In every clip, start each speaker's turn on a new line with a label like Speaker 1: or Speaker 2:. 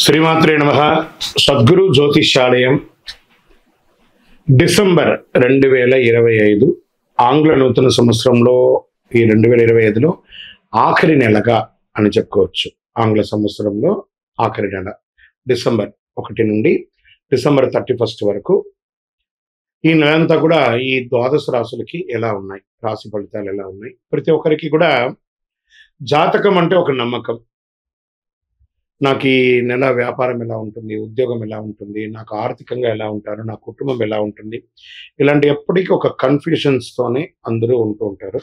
Speaker 1: శ్రీమాత్రే నమః. సద్గురు జ్యోతిష్యాలయం డిసెంబర్ 2025 ఆంగ్ల నూతన సంవత్సరంలో ఈ 2025లో ఆఖరి నెలగా అని చెప్పుకోవచ్చు. ఆంగ్ల సంవత్సరంలో ఆఖరి నెల డిసెంబర్ 1 నుండి డిసెంబర్ 31 వరకు ఈ నెలంతా కూడా ఈ ద్వాదశ రాశులకి ఎలా ఉన్నాయి, రాశి ఫలితాలు ఎలా ఉన్నాయి, ప్రతి ఒక్కరికి కూడా జాతకం అంటే ఒక నమ్మకం. నాకు ఈ నెల వ్యాపారం ఎలా ఉంటుంది, ఉద్యోగం ఎలా ఉంటుంది, నాకు ఆర్థికంగా ఎలా ఉంటారు, నా కుటుంబం ఎలా ఉంటుంది, ఇలాంటి ఎప్పటికీ ఒక కన్ఫ్యూషన్స్తోనే అందరూ ఉంటూ ఉంటారు.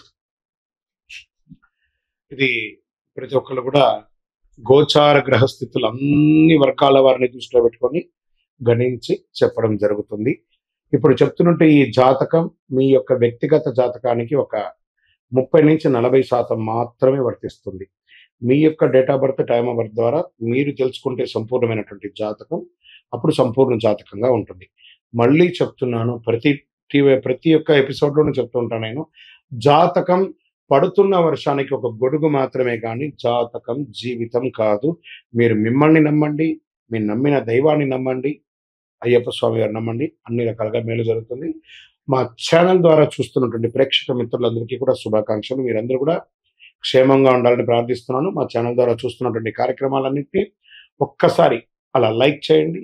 Speaker 1: ఇది ప్రతి ఒక్కళ్ళు కూడా గోచార గ్రహస్థితులు అన్ని వర్గాల వారిని దృష్టిలో పెట్టుకొని గణించి చెప్పడం జరుగుతుంది. ఇప్పుడు చెప్తున్నట్టు ఈ జాతకం మీ యొక్క వ్యక్తిగత జాతకానికి ఒక 30-40% మాత్రమే వర్తిస్తుంది. మీ యొక్క date of birth, time of birth ద్వారా మీరు తెలుసుకుంటే సంపూర్ణమైనటువంటి జాతకం అప్పుడు సంపూర్ణ జాతకంగా ఉంటుంది. మళ్ళీ చెప్తున్నాను, ప్రతి ఒక్క ఎపిసోడ్లోనూ చెప్తూ ఉంటాను నేను, జాతకం పడుతున్న వర్షానికి ఒక గొడుగు మాత్రమే కానీ జాతకం జీవితం కాదు. మీరు మిమ్మల్ని నమ్మండి, మీరు నమ్మిన దైవాన్ని నమ్మండి, అయ్యప్ప స్వామి గారు నమ్మండి, అన్ని రకాలుగా మేలు జరుగుతుంది. మా ఛానల్ ద్వారా చూస్తున్నటువంటి ప్రేక్షక మిత్రులందరికీ కూడా శుభాకాంక్షలు. మీరందరూ కూడా క్షేమంగా ఉండాలని ప్రార్థిస్తున్నాను. మా ఛానల్ ద్వారా చూస్తున్నటువంటి కార్యక్రమాలన్నింటినీ ఒక్కసారి అలా లైక్ చేయండి,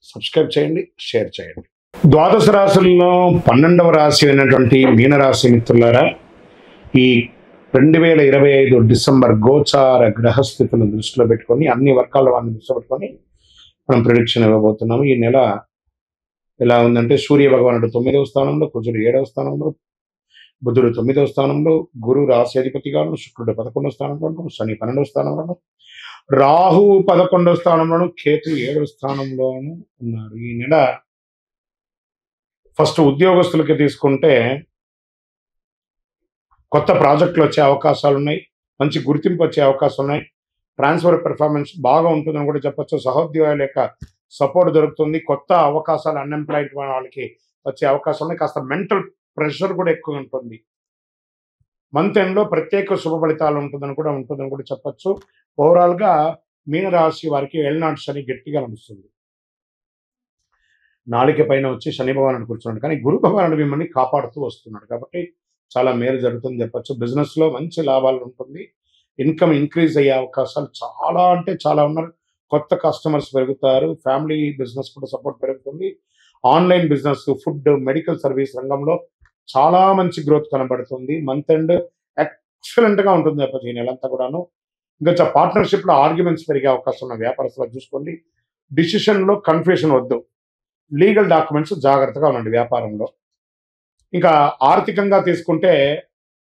Speaker 1: సబ్స్క్రైబ్ చేయండి, షేర్ చేయండి. ద్వాదశ రాశుల్లో 12వ రాశి అయినటువంటి మీనరాశి మిత్రులారా, ఈ 2025 డిసెంబర్ గోచార గ్రహస్థితులను దృష్టిలో పెట్టుకొని అన్ని వర్గాల వారిని దృష్టిలో పెట్టుకొని మనం ప్రిడిక్షన్ ఇవ్వబోతున్నాము. ఈ నెల ఎలా ఉందంటే, సూర్య భగవానుడు 9వ స్థానంలో, కుజుడు 7వ స్థానంలో, బుధుడు 9వ స్థానంలో, గురు రాశ్యాధిపతిగాను, శుక్రుడు 11వ స్థానంలోను, శని 12వ స్థానంలోను, రాహు 11వ స్థానంలోను, కేతు 7వ స్థానంలోను ఉన్నారు. ఈ నెల ఫస్ట్ ఉద్యోగస్తులకి తీసుకుంటే కొత్త ప్రాజెక్టులు వచ్చే అవకాశాలు ఉన్నాయి, మంచి గుర్తింపు వచ్చే అవకాశాలు ఉన్నాయి, ట్రాన్స్ఫర్ పెర్ఫార్మెన్స్ బాగా ఉంటుందని కూడా చెప్పొచ్చు. సహోద్యోగాల యొక్క సపోర్ట్ దొరుకుతుంది, కొత్త అవకాశాలు అన్ఎంప్లాయిడ్ వాళ్ళకి వచ్చే అవకాశాలు ఉన్నాయి. కాస్త మెంటల్ ప్రెషర్ కూడా ఎక్కువ ఉంటుంది. మంత్ ఎండ్లో ప్రత్యేక శుభ ఫలితాలు ఉంటుందని కూడా చెప్పొచ్చు. ఓవరాల్గా మీనరాశి వారికి ఏళ్ళనాటి శని గట్టిగా నడుస్తుంది. నాలుక పైన వచ్చి శని భగవానుడు కూర్చున్నాడు, కానీ గురు భగవానుడు మిమ్మల్ని కాపాడుతూ వస్తున్నాడు కాబట్టి చాలా మేలు జరుగుతుంది చెప్పొచ్చు. బిజినెస్లో మంచి లాభాలు ఉంటుంది, ఇన్కమ్ ఇంక్రీజ్ అయ్యే అవకాశాలు చాలా అంటే చాలా ఉన్నారు. కొత్త కస్టమర్స్ పెరుగుతారు, ఫ్యామిలీ బిజినెస్ కూడా సపోర్ట్ పెరుగుతుంది. Online business, food, medical service రంగంలో చాలా మంచి గ్రోత్ కనబడుతుంది. మంత్ ఎండ్ ఎక్సలెంట్గా ఉంటుంది చెప్పచ్చు ఈ నెలంతా కూడాను. ఇంకా పార్ట్నర్షిప్లో ఆర్గ్యుమెంట్స్ పెరిగే అవకాశం ఉన్న వ్యాపారస్తులు చూసుకోండి. డిసిషన్లో కన్ఫ్యూషన్ వద్దు, లీగల్ డాక్యుమెంట్స్ జాగ్రత్తగా ఉండండి వ్యాపారంలో. ఇంకా ఆర్థికంగా తీసుకుంటే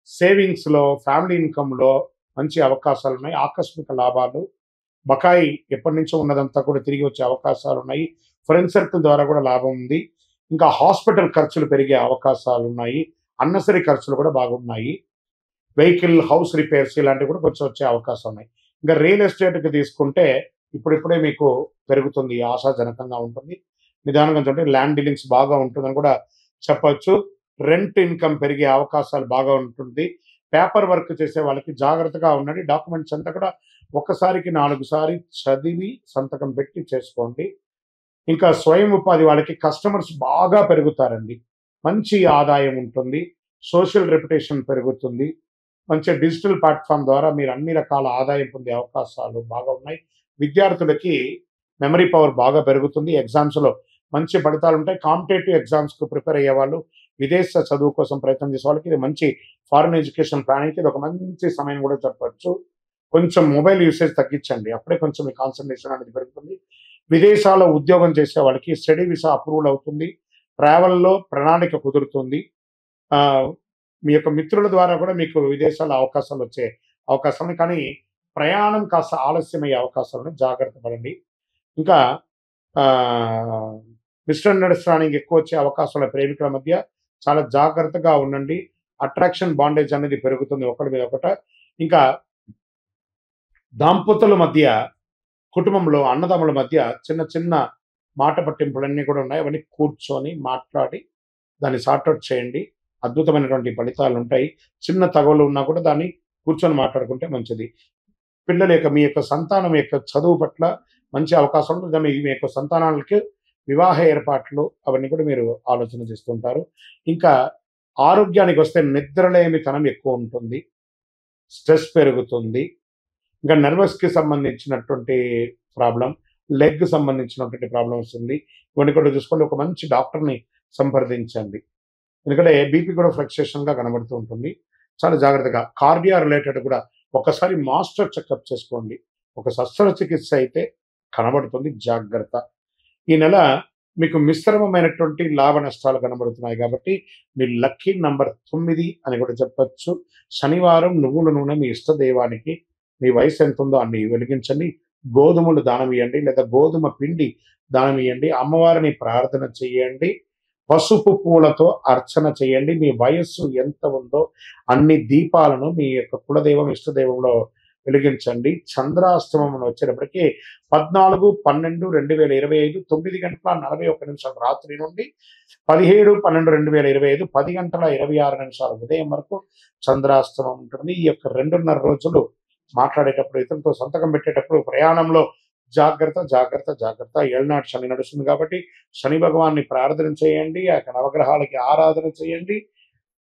Speaker 1: సేవింగ్స్లో, ఫ్యామిలీ ఇన్కంలో మంచి అవకాశాలు ఉన్నాయి. ఆకస్మిక లాభాలు, బకాయి ఎప్పటి నుంచో ఉన్నదంతా కూడా తిరిగి వచ్చే అవకాశాలు ఉన్నాయి. ఫ్రెండ్ సర్కిల్ ద్వారా కూడా లాభం ఉంది. ఇంకా హాస్పిటల్ ఖర్చులు పెరిగే అవకాశాలు ఉన్నాయి. అన్నసరి ఖర్చులు కూడా బాగున్నాయి. వెహికల్, హౌస్ రిపేర్స్ ఇలాంటివి కూడా కొంచెం వచ్చే అవకాశం ఉన్నాయి. ఇంకా రియల్ ఎస్టేట్కి తీసుకుంటే ఇప్పుడిప్పుడే మీకు పెరుగుతుంది, ఆశాజనకంగా ఉంటుంది. నిదానంగా చూడండి, ల్యాండ్ డీలింగ్స్ బాగా ఉంటుందని కూడా చెప్పచ్చు. రెంట్ ఇన్కమ్ పెరిగే అవకాశాలు బాగా ఉంటుంది. పేపర్ వర్క్ చేసే వాళ్ళకి జాగ్రత్తగా ఉండండి. డాక్యుమెంట్స్ అంతా కూడా ఒకసారికి 4 సారి చదివి సంతకం పెట్టి చేసుకోండి. ఇంకా స్వయం ఉపాధి వాళ్ళకి కస్టమర్స్ బాగా పెరుగుతారండి, మంచి ఆదాయం ఉంటుంది, సోషల్ రెప్యుటేషన్ పెరుగుతుంది. మంచి డిజిటల్ ప్లాట్ఫామ్ ద్వారా మీరు అన్ని రకాల ఆదాయం పొందే అవకాశాలు బాగా ఉన్నాయి. విద్యార్థులకి మెమరీ పవర్ బాగా పెరుగుతుంది, ఎగ్జామ్స్లో మంచి ఫలితాలు ఉంటాయి. కాంపిటేటివ్ ఎగ్జామ్స్కు ప్రిపేర్ అయ్యే వాళ్ళు, విదేశ చదువు కోసం ప్రయత్నం చేసే వాళ్ళకి ఇది మంచి ఫారెన్ ఎడ్యుకేషన్ ప్లానింగ్కి ఇది ఒక మంచి సమయం కూడా చెప్పచ్చు. కొంచెం మొబైల్ యూసేజ్ తగ్గించండి, అప్పుడే కొంచెం మీ కాన్సన్ట్రేషన్ అనేది పెరుగుతుంది. విదేశాల్లో ఉద్యోగం చేసే వాళ్ళకి స్టడీ వీసా అప్రూవల్ అవుతుంది, ట్రావెల్లో ప్రణాళిక కుదురుతుంది. మీ యొక్క మిత్రుల ద్వారా కూడా మీకు విదేశాల అవకాశాలు వచ్చే అవకాశాలు, కానీ ప్రయాణం కాస్త ఆలస్యమయ్యే అవకాశాలను జాగ్రత్త పడండి. ఇంకా మిస్అండర్స్టాండింగ్ ఎక్కువ వచ్చే అవకాశాల ప్రేమికుల మధ్య చాలా జాగ్రత్తగా ఉండండి. అట్రాక్షన్, బాండేజ్ అనేది పెరుగుతుంది ఒకరి మీద ఒకట. ఇంకా దాంపతుల మధ్య, కుటుంబంలో అన్నదమ్ముల మధ్య చిన్న చిన్న మాట పట్టింపులన్నీ కూడా ఉన్నాయి. అవన్నీ కూర్చొని మాట్లాడి దాన్ని సార్ట్అవుట్ చేయండి, అద్భుతమైనటువంటి ఫలితాలు ఉంటాయి. చిన్న తగవలు ఉన్నా కూడా దాన్ని కూర్చొని మాట్లాడుకుంటే మంచిది. పిల్లల యొక్క, మీ యొక్క సంతానం యొక్క చదువు పట్ల మంచి అవకాశం ఉంటుంది. మీ యొక్క సంతానాలకి వివాహ ఏర్పాట్లు అవన్నీ కూడా మీరు ఆలోచన చేస్తుంటారు. ఇంకా ఆరోగ్యానికి వస్తే నిద్రలేమితనం ఎక్కువ ఉంటుంది. స్ట్రెస్ పెరుగుతుంది. ఇంకా నర్వస్‌కి సంబంధించినటువంటి ప్రాబ్లమ్, లెగ్‌కి సంబంధించినటువంటి ప్రాబ్లమ్ వస్తుంది. ఇవన్నీ కూడా చూసుకోండి. ఒక మంచి డాక్టర్‌ని సంప్రదించండి. ఎందుకంటే బీపీ కూడా ఫ్లక్చుయేషన్‌గా కనబడుతూ ఉంటుంది. చాలా జాగ్రత్తగా కార్డియా రిలేటెడ్ కూడా ఒకసారి మాస్టర్ చెకప్ చేసుకోండి. ఒక శస్త్రచికిత్స అయితే కనబడుతుంది. జాగ్రత్త. ఈ నెల మీకు మిశ్రమమైనటువంటి లాభ నష్టాలు కనబడుతున్నాయి కాబట్టి మీ లక్కీ నంబర్ 9 అని కూడా చెప్పొచ్చు. శనివారం నువ్వుల నూనె మీ ఇష్ట దైవానికి మీ వయసు ఎంతుందో అన్ని వెలిగించండి. గోధుమలు దానమియ్యండి లేదా గోధుమ పిండి దానమియ్యండి. అమ్మవారిని ప్రార్థన చేయండి. పసుపు పూలతో అర్చన చేయండి. మీ వయస్సు ఎంత ఉందో అన్ని దీపాలను మీ యొక్క కులదైవం, ఇష్టదైవంలో వెలిగించండి. చంద్రాష్టమం వచ్చేటప్పటికి 14/12/2025 9:41 రాత్రి నుండి 17/12/2025 10:26 ఉదయం వరకు చంద్రాష్టమం ఉంటుంది. ఈ యొక్క 2.5 రోజులు మాట్లాడేటప్పుడు, ఇతరులతో సంతకం పెట్టేటప్పుడు, ప్రయాణంలో జాగ్రత్త, జాగ్రత్త, జాగ్రత్త. ఏళ్ళనాటి శని నడుస్తుంది కాబట్టి శని భగవాన్ని ప్రార్థన చేయండి. ఆ యొక్క నవగ్రహాలకి ఆరాధన చేయండి.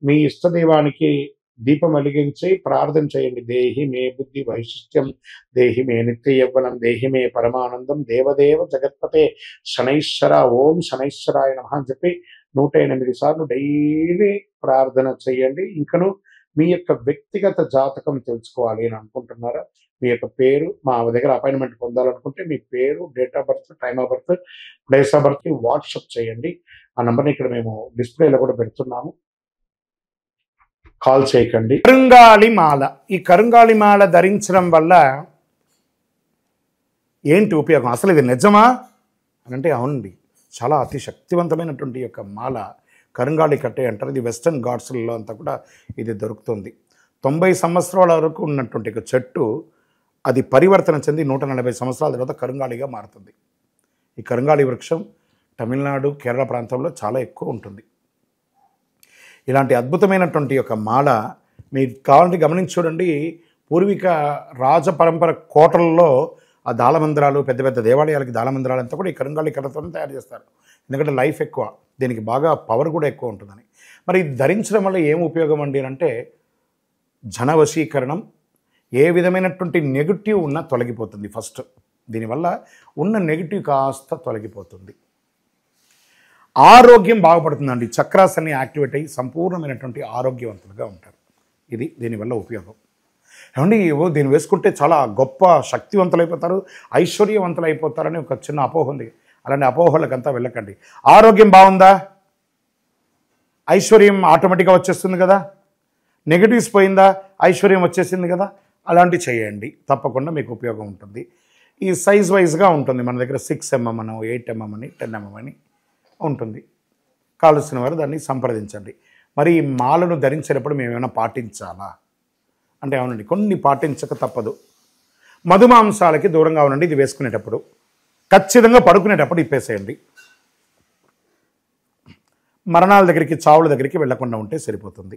Speaker 1: మీ ఇష్టదైవానికి దీపం వెలిగించి ప్రార్థన చేయండి. దేహి మే బుద్ధి వైశిష్ట్యం, దేహి మే నిత్య యవ్వనం, దేహి మే పరమానందం, దేవదేవ జగత్పతే శనైశ్వర, ఓం శనైశ్వరాయ నమః అని చెప్పి 108 సార్లు డైలీ ప్రార్థన చేయండి. ఇంకను మీ యొక్క వ్యక్తిగత జాతకం తెలుసుకోవాలి అని అనుకుంటున్నారా? మీ యొక్క పేరు, మా దగ్గర అపాయింట్మెంట్ పొందాలనుకుంటే మీ పేరు, date of birth, time of birth, place of బర్త్‌కి వాట్సాప్ చేయండి. ఆ నంబర్‌ని ఇక్కడ మేము డిస్‌ప్లేలో కూడా పెడుతున్నాము. కాల్ చేయకండి. కరుంగాళి మాల. ఈ కరుంగాళి మాల ధరించడం వల్ల ఏంటి ఉపయోగం? అసలు ఇది నిజమా అని అంటే అవునండి. చాలా అతి శక్తివంతమైనటువంటి యొక్క మాల కరుంగాళి కట్టే అంటారు. ఇది వెస్టర్న్ ఘాట్స్‌లలో అంతా కూడా ఇది దొరుకుతుంది. 90 సంవత్సరాల వరకు ఉన్నటువంటి ఒక చెట్టు అది పరివర్తన చెంది 140 సంవత్సరాల తర్వాత కరుంగాళిగా మారుతుంది. ఈ కరుంగాళి వృక్షం తమిళనాడు, కేరళ ప్రాంతంలో చాలా ఎక్కువ ఉంటుంది. ఇలాంటి అద్భుతమైనటువంటి యొక్క మాల మీరు కావాలంటే గమనించి చూడండి. పూర్వీక రాజపరంపర కోటలలో ఆ దాళమందిరాలు, పెద్ద పెద్ద దేవాలయాలకి దాళమందిరాలు అంతా కూడా ఈ కరుంగాళి కర్రతోనే తయారు చేస్తారు. ఎందుకంటే లైఫ్ ఎక్కువ, దీనికి బాగా పవర్ కూడా ఎక్కువ ఉంటుందని. మరి ఇది ధరించడం వల్ల ఏం ఉపయోగం అండి అంటే జన వశీకరణం, ఏ విధమైనటువంటి నెగిటివ్ ఉన్నా తొలగిపోతుంది. ఫస్ట్ దీనివల్ల ఉన్న నెగిటివ్ కాస్త తొలగిపోతుంది. ఆరోగ్యం బాగుపడుతుందండి. చక్రాస్ అన్ని యాక్టివేట్ అయ్యి సంపూర్ణమైనటువంటి ఆరోగ్యవంతులుగా ఉంటారు. ఇది దీనివల్ల ఉపయోగం. ఏమండి దీన్ని వేసుకుంటే చాలా గొప్ప శక్తివంతులైపోతారు, ఐశ్వర్యవంతులైపోతారని ఒక చిన్న అపోహ ఉంది. అలాంటి అపోహలకంతా వెళ్ళకండి. ఆరోగ్యం బాగుందా, ఐశ్వర్యం ఆటోమేటిక్గా వచ్చేస్తుంది కదా. నెగిటివ్స్ పోయిందా, ఐశ్వర్యం వచ్చేసింది కదా. అలాంటివి చేయండి, తప్పకుండా మీకు ఉపయోగం ఉంటుంది. ఈ సైజ్ వైజ్గా ఉంటుంది. మన దగ్గర 6 mm అని, 8 mm అని, 10 mm అని ఉంటుంది. కావలసిన వారు దాన్ని సంప్రదించండి. మరి ఈ మాలను ధరించేటప్పుడు మేము ఏమైనా పాటించాలా అంటే అవునండి, కొన్ని పాటించక తప్పదు. మధుమాంసాలకి దూరంగా ఉండండి. ఇది వేసుకునేటప్పుడు ఖచ్చితంగా పడుకునేటప్పుడు ఇప్పేసేయండి. మరణాల దగ్గరికి, చావుల దగ్గరికి వెళ్లకుండా ఉంటే సరిపోతుంది.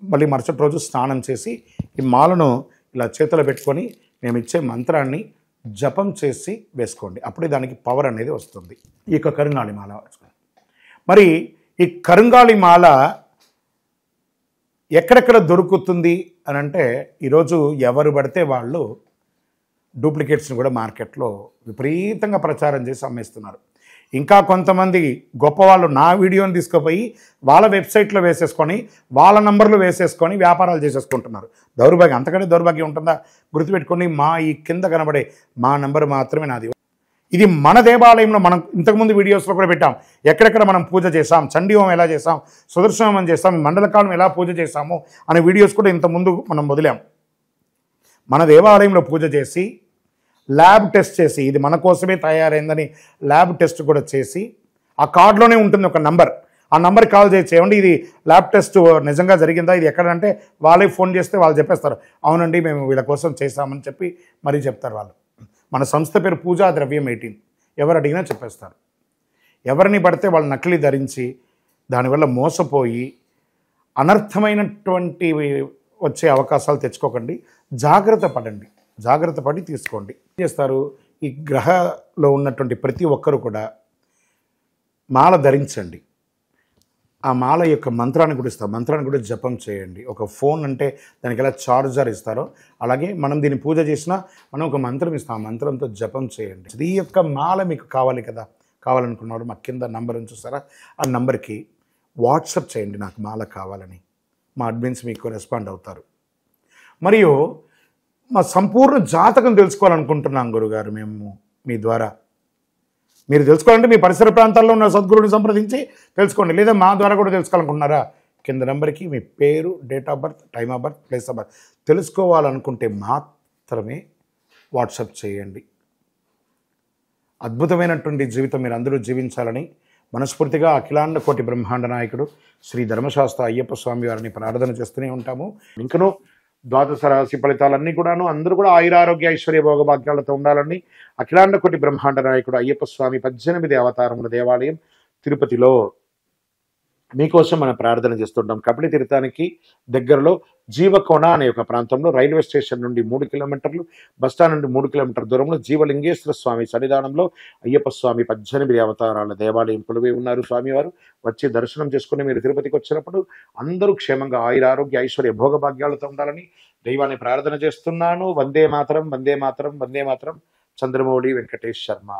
Speaker 1: మళ్ళీ మరుసటి రోజు స్నానం చేసి ఈ మాలను ఇలా చేతిలో పెట్టుకొని మేము ఇచ్చే మంత్రాన్ని జపం చేసి వేసుకోండి. అప్పుడే దానికి పవర్ అనేది వస్తుంది. ఈ యొక్క కరుంగాళి మాల. మరి ఈ కరుంగాళి మాల ఎక్కడెక్కడ దొరుకుతుంది అని అంటే ఈరోజు ఎవరు పడితే వాళ్ళు డూప్లికేట్స్ని కూడా మార్కెట్లో విపరీతంగా ప్రచారం చేసి అమ్మేస్తున్నారు. ఇంకా కొంతమంది గొప్పవాళ్ళు నా వీడియోని తీసుకుపోయి వాళ్ళ వెబ్సైట్లో వేసేసుకొని వాళ్ళ నంబర్లు వేసేసుకొని వ్యాపారాలు చేసేసుకుంటున్నారు. దౌర్భాగ్యం, అంతకంటే దౌర్భాగ్యం ఉంటుందా? గుర్తుపెట్టుకొని మా ఈ కింద కనబడే మా నంబర్ మాత్రమే నాది. ఇది మన దేవాలయంలో మనం ఇంతకుముందు వీడియోస్లో కూడా పెట్టాం. ఎక్కడెక్కడ మనం పూజ చేసాం, చండీ హోమం ఎలా చేసాం, సుదర్శన హోమం చేసాం, మండలకాలం ఎలా పూజ చేసాము అనే వీడియోస్ కూడా ఇంతకుముందు మనం వదిలాం. మన దేవాలయంలో పూజ చేసి ల్యాబ్ టెస్ట్ చేసి ఇది మన కోసమే తయారైందని ల్యాబ్ టెస్ట్ కూడా చేసి ఆ కార్డులోనే ఉంటుంది ఒక నంబర్. ఆ నంబర్కి కాల్ చేసి ఏమండి ఇది ల్యాబ్ టెస్ట్ నిజంగా జరిగిందా, ఇది ఎక్కడంటే వాళ్ళే ఫోన్ చేస్తే వాళ్ళు చెప్పేస్తారు అవునండి మేము వీళ్ళ కోసం చేస్తామని చెప్పి మరీ చెప్తారు వాళ్ళు. మన సంస్థ పేరు పూజా ద్రవ్యం 18. ఎవరు అడిగినా చెప్పేస్తారు. ఎవరిని పడితే వాళ్ళు నకిలీ ధరించి దానివల్ల మోసపోయి అనర్థమైనటువంటి వచ్చే అవకాశాలు తెచ్చుకోకండి. జాగ్రత్త పడండి, జాగ్రత్త పడి తీసుకోండి. చేస్తారు ఈ గ్రహలో ఉన్నటువంటి ప్రతి ఒక్కరు కూడా మాల ధరించండి. ఆ మాల యొక్క మంత్రాన్ని కూడా ఇస్తాం. మంత్రాన్ని కూడా జపం చేయండి. ఒక ఫోన్ అంటే దానికి ఎలా చార్జర్ ఇస్తారో అలాగే మనం దీన్ని పూజ చేసినా మనం ఒక మంత్రం ఇస్తాం. ఆ మంత్రంతో జపం చేయండి. ఈ యొక్క మాల మీకు కావాలి కదా, కావాలనుకున్నవాడు మా కింద నంబర్ చూస్తారా, ఆ నంబర్కి వాట్సాప్ చేయండి నాకు మాల కావాలని. మా అడ్మిన్స్ మీకు రెస్పాండ్ అవుతారు. మరియు మా సంపూర్ణ జాతకం తెలుసుకోవాలనుకుంటున్నాం గురుగారు మేము మీ ద్వారా. మీరు తెలుసుకోవాలంటే మీ పరిసర ప్రాంతాల్లో ఉన్న సద్గురుని సంప్రదించి తెలుసుకోండి. లేదా మా ద్వారా కూడా తెలుసుకోవాలనుకుంటున్నారా, కింద నెంబర్కి మీ పేరు, date of birth, time of birth, place of birth తెలుసుకోవాలనుకుంటే మాత్రమే వాట్సాప్ చేయండి. అద్భుతమైనటువంటి జీవితం మీరు అందరూ జీవించాలని మనస్ఫూర్తిగా అఖిలాండ కోటి బ్రహ్మాండ నాయకుడు శ్రీ ధర్మశాస్త్ర అయ్యప్ప స్వామి వారిని ప్రార్థన చేస్తూనే ఉంటాము. ఇంకనూ ద్వాదశ రాశి ఫలితాలన్నీ కూడాను అందరూ కూడా ఆయురారోగ్య ఐశ్వర్య భోగభాగ్యాలతో ఉండాలని అఖిలాండ కోటి బ్రహ్మాండ నాయకుడు అయ్యప్ప స్వామి 18 అవతారముల దేవాలయం తిరుపతిలో మీకోసం మనం ప్రార్థన చేస్తుంటాం. కపిలి తీర్థానికి దగ్గరలో జీవకోణ అనే ఒక ప్రాంతంలో రైల్వే స్టేషన్ నుండి 3 కిలోమీటర్లు, బస్టాండ్ నుండి 3 కిలోమీటర్ల దూరంలో జీవలింగేశ్వర స్వామి సన్నిధానంలో అయ్యప్ప స్వామి 18 అవతారాల దేవాలయం కొలువై ఉన్నారు. స్వామివారు వచ్చి దర్శనం చేసుకుని మీరు తిరుపతికి వచ్చినప్పుడు అందరూ క్షేమంగా ఆయురారోగ్య ఐశ్వర్య భోగభాగ్యాలతో ఉండాలని దైవాన్ని ప్రార్థన చేస్తున్నాను. వందే మాతరం, వందే మాతరం, వందే మాతరం. చంద్రమౌళి వెంకటేష్ శర్మ.